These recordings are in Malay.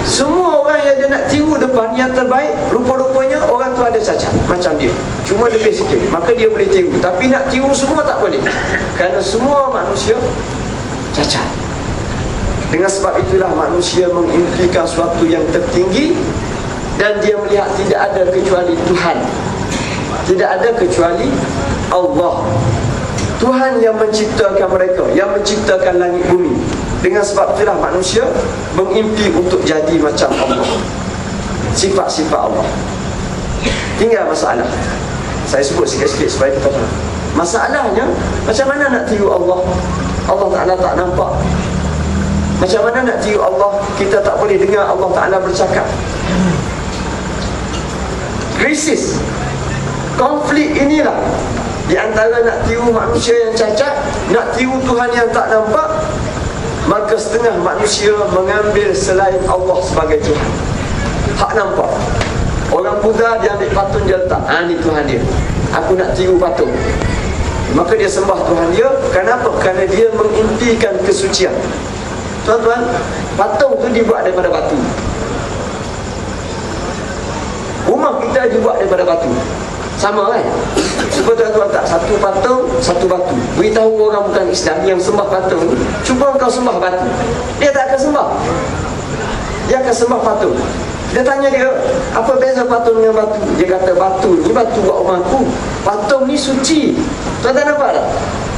Semua orang yang dia nak tiru depan yang terbaik, rupa-rupanya orang tu ada cacat macam dia, cuma lebih sikit, maka dia boleh tiru. Tapi nak tiru semua tak boleh, kerana semua manusia cacat. Dengan sebab itulah manusia mengimpikan sesuatu yang tertinggi, dan dia melihat tidak ada kecuali Tuhan, tidak ada kecuali Allah, Tuhan yang menciptakan mereka, yang menciptakan langit bumi. Dengan sebab itulah manusia mengimpi untuk jadi macam Allah, sifat-sifat Allah. Tinggal masalah, saya sebut sikit-sikit supaya kita faham. Masalahnya, macam mana nak tiru Allah? Allah Ta'ala tak nampak. Macam mana nak tiru Allah? Kita tak boleh dengar Allah Ta'ala bercakap. Krisis, konflik inilah di antara nak tiru manusia yang cacat, nak tiru Tuhan yang tak nampak. Maka setengah manusia mengambil selain Allah sebagai Tuhan. Hak nampak. Orang Buddha dia ambil patung dia letak, ni Tuhan dia, aku nak tiru patung. Maka dia sembah Tuhan dia. Kenapa? Kerana dia mengimpikan kesucian. Tuan-tuan, patung tu dibuat daripada batu. Rumah kita dibuat daripada batu. Sama kan? Cuba tuan-tuan tak, satu patung, satu batu. Beritahu orang bukan Islam yang sembah patung ni, cuba kau sembah batu, dia tak akan sembah. Dia akan sembah patung. Dia tanya dia, apa beza patung dengan batu? Dia kata, batu ni batu buat rumahku, patung ni suci. Tuan-tuan nampak tak?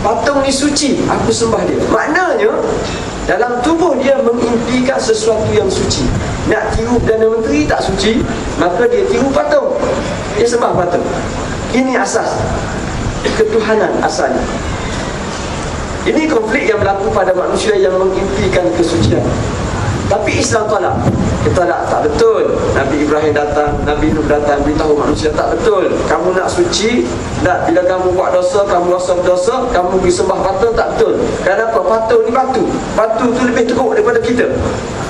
Patung ni suci, aku sembah dia. Maknanya dalam tubuh dia mengimpikan sesuatu yang suci. Nak tiru Perdana Menteri tak suci, maka dia tiru patung, dia sembah patung. Ini asas ketuhanan asalnya. Ini konflik yang berlaku pada manusia yang mengimpikan kesucian. Tapi Islam tolak. Kita tak betul. Nabi Ibrahim datang, Nabi Nuh datang, beritahu manusia tak betul. Kamu nak suci, tak, bila kamu buat dosa, kamu rasa berdosa, kamu pergi sembah patung, tak betul. Kenapa? Patung ni batu. Batu tu lebih teruk daripada kita.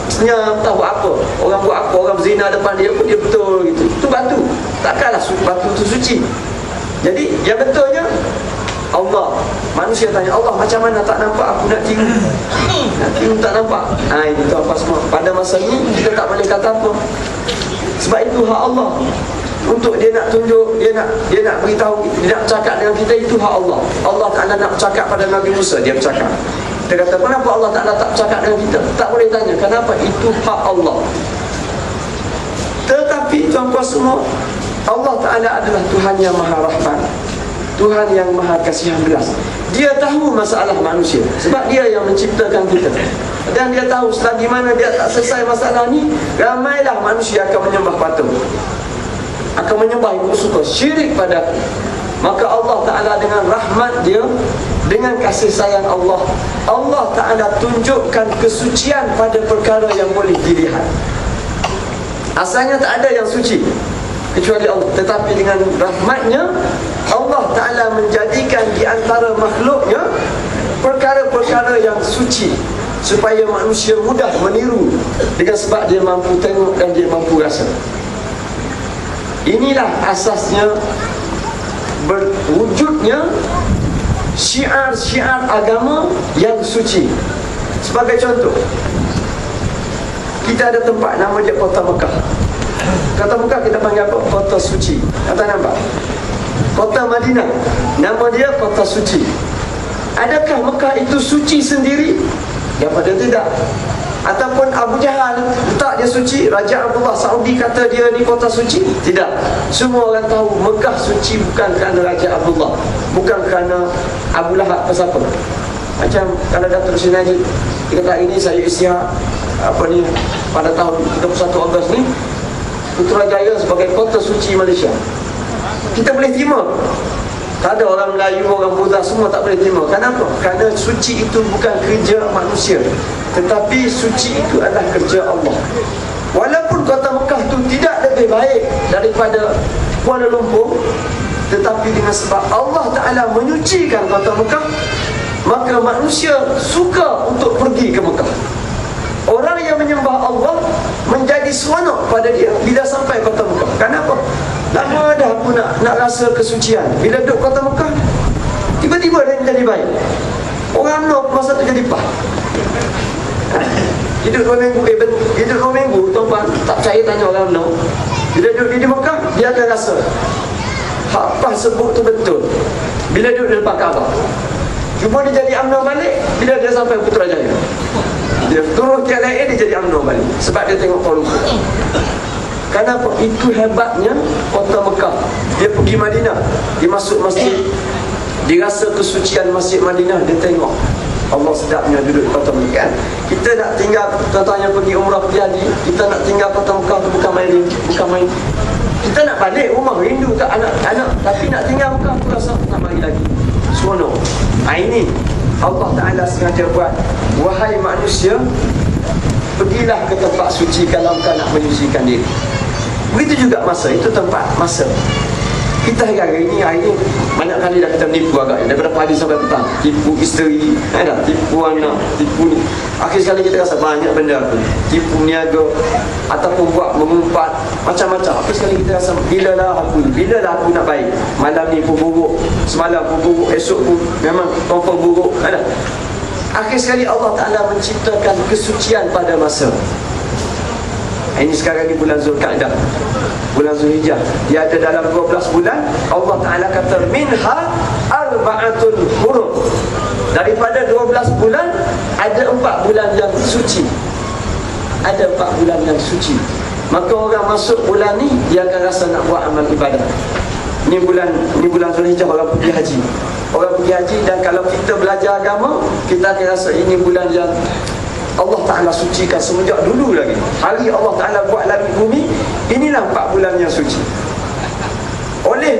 Sebenarnya tahu apa, orang buat apa, orang berzina depan dia pun dia betul gitu. Itu batu. Takkanlah batu tu suci. Jadi yang betulnya Allah. Manusia tanya, Allah macam mana tak nampak, aku nak tiru. Nak tiru tak nampak. Ini tu apa semua. Pada masa ni kita tak boleh kata apa. Sebab itu hak Allah. Untuk dia nak tunjuk, dia nak beritahu, dia nak bercakap dengan kita, itu hak Allah. Allah Ta'ala nak bercakap pada Nabi Musa, dia bercakap. Dia kata, kenapa Allah Ta'ala tak bercakap dengan kita? Tak boleh tanya, kenapa? Itu hak Allah. Tetapi tuan-tuan semua, Allah Ta'ala adalah Tuhan yang Maha Rahman, Tuhan yang Maha Kasihan Belas. Dia tahu masalah manusia, sebab dia yang menciptakan kita. Dan dia tahu selagi mana dia tak selesai masalah ni, ramailah manusia akan menyembah patung, akan menyembah ikut suka, syirik pada. Maka Allah Ta'ala dengan rahmat dia, dengan kasih sayang Allah, Allah Ta'ala tunjukkan kesucian pada perkara yang boleh dilihat. Asalnya tak ada yang suci kecuali Allah. Tetapi dengan rahmatnya, Allah Ta'ala menjadikan di antara makhluknya perkara-perkara yang suci, supaya manusia mudah meniru, dengan sebab dia mampu tengok dan dia mampu rasa. Inilah asasnya berwujudnya syiar-syiar agama yang suci. Sebagai contoh, kita ada tempat nama dia Kota Mekah. Kota Mekah kita panggil apa? Kota suci. Kata nampak? Kota Madinah, nama dia Kota Suci. Adakah Mekah itu suci sendiri? Daripada tidak. Ataupun Abu Jahal letak dia suci, Raja Abdullah Saudi kata dia ni kota suci? Tidak. Semua orang tahu Mekah suci bukan kerana Raja Abdullah, bukan kerana Abu Lahab siapa. Macam kalau Datuk Seri Najib, dia kata ini saya isytihar pada tahun 31 Ogos ni, Putrajaya sebagai kota suci Malaysia. Kita boleh terima. Tak ada orang Melayu, orang Buddha, semua tak boleh terima. Kenapa? Kerana suci itu bukan kerja manusia, tetapi suci itu adalah kerja Allah. Walaupun kota Mekah itu tidak lebih baik daripada Kuala Lumpur, tetapi dengan sebab Allah Ta'ala menyucikan kota Mekah, maka manusia suka untuk pergi ke Mekah. Orang yang menyembah Allah menjadi seronok pada dia bila sampai kota Mekah. Kenapa? Lama dah aku nak rasa kesucian. Bila duduk kota Mekah, tiba-tiba dia jadi baik. Orang Melayu masa tu jadi pah. hidup 2 minggu, hidup 2 minggu, tuan-tuan, tak percaya tanya orang no. Bila duduk di Mekah, dia akan rasa apa sebut tu betul. Bila duduk di depan Kaabah, cuma dia jadi UMNO balik bila dia sampai Putrajaya. Dia turun tiap lain, dia jadi UMNO balik sebab dia tengok Kuala Lumpur. Kenapa? Itu hebatnya kota Mekah. Dia pergi Madinah, dia masuk masjid, dia rasa kesucian Masjid Madinah, dia tengok Allah sedapnya duduk di kota Mekah. Kita nak tinggal, contohnya pergi umrah, pergi haji, kita nak tinggal kota Mekah tu bukan main. Kita nak balik rumah, rindu kat anak-anak, tapi nak tinggal Mekah tu rasa tak mari lagi. Seronok. Ini Allah Ta'ala sengaja buat, wahai manusia, pergilah ke tempat suci kalau kau nak menyucikan diri. Begitu juga masa, itu tempat masa. Kita hari ini banyak kali dah kita menipu agaknya, daripada pagi sampai petang. Tipu isteri, tipu anak, tipu ni. Akhir sekali kita rasa banyak benda tu. Tipu niaga, ataupun buat mengumpat, macam-macam. Akhir sekali kita rasa, bila lah aku nak baik. Malam ni pun buruk, semalam pun buruk, esok pun memang confirm buruk. Akhir sekali Allah Ta'ala menciptakan kesucian pada masa. Ini sekarang ni bulan Zulkaidah, bulan Zulhijjah. Dia ada dalam 12 bulan. Allah Ta'ala kata minha arba'atun hurum. Daripada 12 bulan ada 4 bulan yang suci. Ada 4 bulan yang suci. Maka orang masuk bulan ni, dia akan rasa nak buat amal ibadah. Ni bulan Zulhijjah, orang pergi haji. Orang pergi haji, dan kalau kita belajar agama, kita akan rasa ini bulan yang Allah Ta'ala sucikan semenjak dulu lagi. Hari Allah Ta'ala buat langit bumi, inilah 4 bulan yang suci.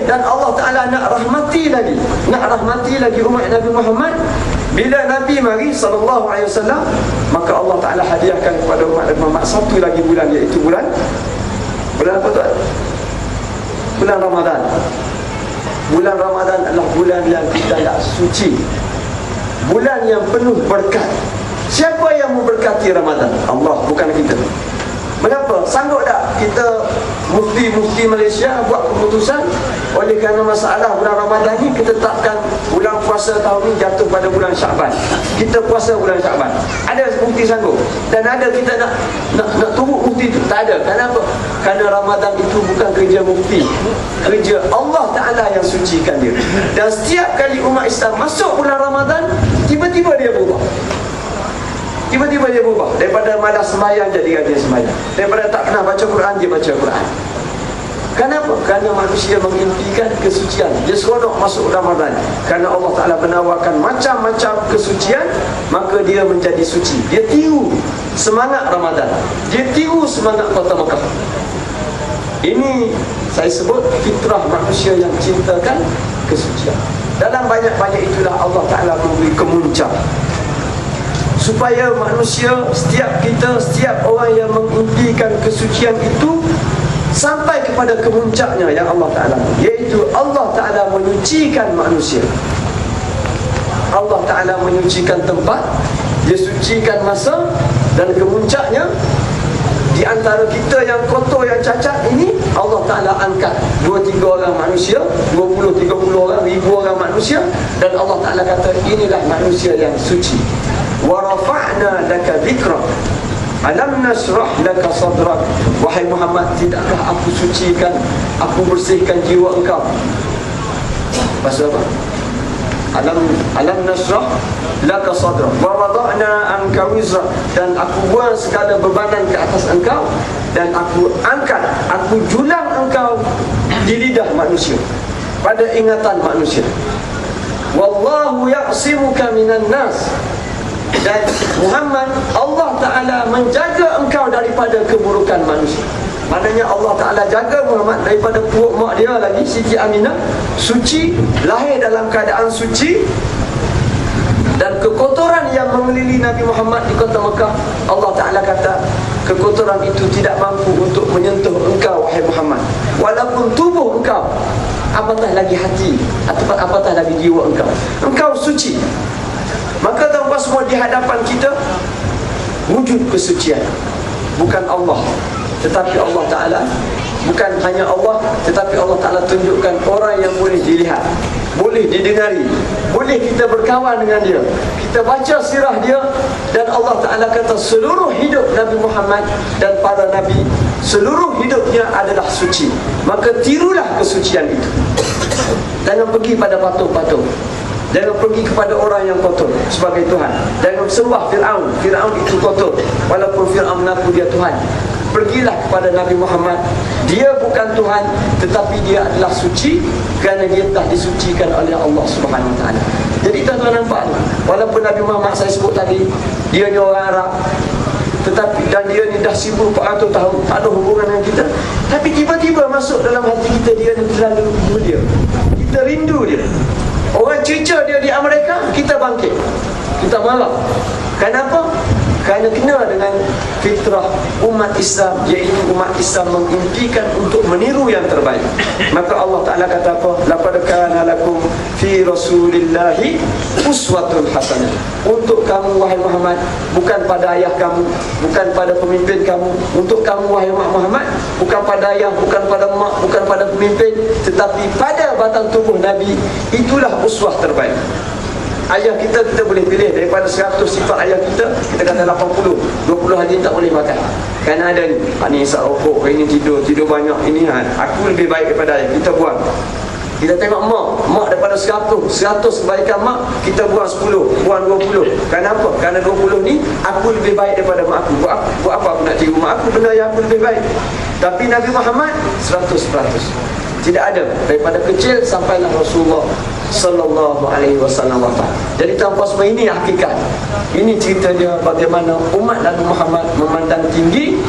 Dan Allah Ta'ala nak rahmati lagi umat Nabi Muhammad. Bila Nabi mari SAW, maka Allah Ta'ala hadiahkan kepada umat Nabi Muhammad satu lagi bulan, iaitu bulan apa tuan? Bulan Ramadan. Bulan Ramadan adalah bulan yang kita nak suci, bulan yang penuh berkat. Siapa yang memberkati Ramadan? Allah, bukan kita. Mengapa? Sanggup tak kita mufti Malaysia buat keputusan oleh kerana masalah bulan Ramadan ni, kita tetapkan bulan puasa tahun ni jatuh pada bulan Syaban. Kita puasa bulan Syaban. Ada mufti sanggup? Dan ada kita nak turut mufti tu? Tak ada. Kenapa? Kerana Ramadan itu bukan kerja mufti, kerja Allah Ta'ala yang sucikan dia. Dan setiap kali umat Islam masuk bulan Ramadan, tiba-tiba dia berubah. Tiba-tiba dia berubah. Daripada malas sembahyang jadi rajin sembahyang. Daripada tak pernah baca Quran, dia baca Quran. Kenapa? Kerana manusia mengimpikan kesucian. Dia seronok masuk Ramadan kerana Allah Ta'ala menawarkan macam-macam kesucian, maka dia menjadi suci. Dia tiru semangat Ramadan, dia tiru semangat kota Mekah. Ini saya sebut fitrah manusia yang cintakan kesucian. Dalam banyak-banyak itulah Allah Ta'ala memberi kemuncak, supaya manusia, setiap orang yang mengimpikan kesucian itu sampai kepada kemuncaknya yang Allah Ta'ala, iaitu Allah Ta'ala menyucikan manusia. Allah Ta'ala menyucikan tempat, dia sucikan masa, dan kemuncaknya di antara kita yang kotor, yang cacat ini, Allah Ta'ala angkat 2-3 orang manusia, 20-30 orang, 1000 orang manusia, dan Allah Ta'ala kata inilah manusia yang suci. Wa rafa'na laka dhikrak, alam nasrah laka sadrak. Wahai Muhammad, tidakkah aku sucikan, aku bersihkan jiwa engkau? Pasal apa? Alam nasrah laka sadrak wa wada'na anka wizrak, dan aku buang segala bebanan ke atas engkau, dan aku angkat, aku julang engkau di lidah manusia, pada ingatan manusia. Wallahu ya'simuka minan nas, dan Muhammad, Allah Ta'ala menjaga engkau daripada keburukan manusia. Maknanya Allah Ta'ala jaga Muhammad daripada perut mak dia lagi, Siti Aminah, suci, lahir dalam keadaan suci. Dan kekotoran yang mengelilingi Nabi Muhammad di kota Mekah, Allah Ta'ala kata kekotoran itu tidak mampu untuk menyentuh engkau, wahai Muhammad. Walaupun tubuh engkau, apatah lagi hati, ataupun apatah lagi jiwa engkau suci. Maka tuan-tuan semua, di hadapan kita wujud kesucian, bukan Allah. tetapi Allah Ta'ala, bukan hanya Allah, tetapi Allah Ta'ala tunjukkan orang yang boleh dilihat, boleh didengari, boleh kita berkawan dengan dia, kita baca sirah dia. Dan Allah Ta'ala kata seluruh hidup Nabi Muhammad dan para Nabi, seluruh hidupnya adalah suci. Maka tirulah kesucian itu. Jangan pergi pada patung-patung, jangan pergi kepada orang yang kotor sebagai Tuhan. Jangan sembah Fir'aun. Fir'aun itu kotor, walaupun Fir'aun mengaku dia Tuhan. Pergilah kepada Nabi Muhammad. Dia bukan Tuhan, tetapi dia adalah suci kerana dia telah disucikan oleh Allah Subhanahu Wa Taala. Jadi tuan-tuan nampak, walaupun Nabi Muhammad saya sebut tadi, dia ni orang Arab, tetapi dan dia ni dah 1400 tahun tak ada hubungan dengan kita, tapi tiba-tiba masuk dalam hati kita, dia ni terlalu mulia, kita rindu dia. Orang cerca dia di Amerika, kita bangkit, kita marah. Kenapa? Kerana kena dengan fitrah umat Islam, iaitu umat Islam mengimpikan untuk meniru yang terbaik. Maka Allah Ta'ala kata apa? Laqad kana lakum fi rasulillahi uswatun hasanah. Untuk kamu wahai Muhammad, bukan pada ayah kamu, bukan pada pemimpin kamu. Untuk kamu wahai Muhammad, bukan pada ayah, bukan pada mak, bukan pada pemimpin, tetapi pada batang tubuh Nabi. Itulah uswah terbaik. Ayah kita, kita boleh pilih daripada 100 sifat ayah kita, kita kata 80, 20 hari tak boleh makan. Kerana ada ni, ni isap rokok, ini tidur banyak, ini aku lebih baik daripada ayah, kita buang. Kita tengok mak daripada 100 kebaikan mak, kita buang 10, buang 20. Kenapa? Kerana 20 ni aku lebih baik daripada mak aku. Buat apa aku nak tiru mak aku, benda yang aku lebih baik. Tapi Nabi Muhammad 100%. Tidak ada, daripada kecil sampailah Rasulullah Sallallahu Alaihi Wasallam wafat. Jadi tanpa semua ini hakikat. Ini ceritanya bagaimana umat Nabi Muhammad memandang tinggi,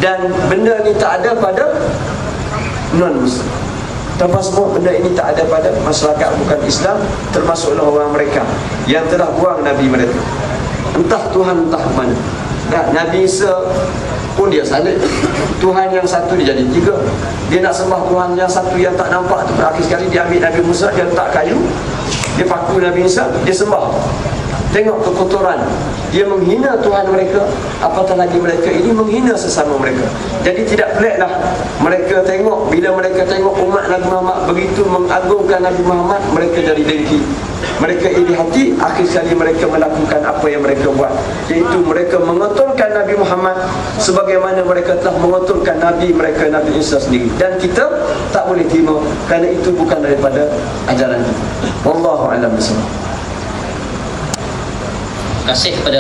dan benda ini tak ada pada non-Muslim. Tanpa semua benda ini tak ada pada masyarakat bukan Islam, termasuklah orang mereka yang telah buang Nabi mereka. Entah Tuhan entah mana. Dan Nabi Isa pun dia salib. Tuhan yang satu dia jadi 3. Dia nak sembah Tuhan yang satu yang tak nampak tu. Akhir sekali dia ambil Nabi Musa, dia letak kayu, dia paku Nabi Isa, dia sembah. Tengok kekotoran. Dia menghina Tuhan mereka, apatah lagi mereka ini menghina sesama mereka. Jadi tidak peliklah mereka tengok, bila mereka tengok umat Nabi Muhammad begitu mengagungkan Nabi Muhammad, mereka jadi dengki, mereka iri hati. Akhir sekali mereka melakukan apa yang mereka buat, iaitu mereka mengotorkan Nabi Muhammad sebagaimana mereka telah mengotorkan Nabi mereka, Nabi Isa sendiri. Dan kita tak boleh terima, kerana itu bukan daripada ajaran kita. Wallahu a'lam bishawab. Terima kasih kepada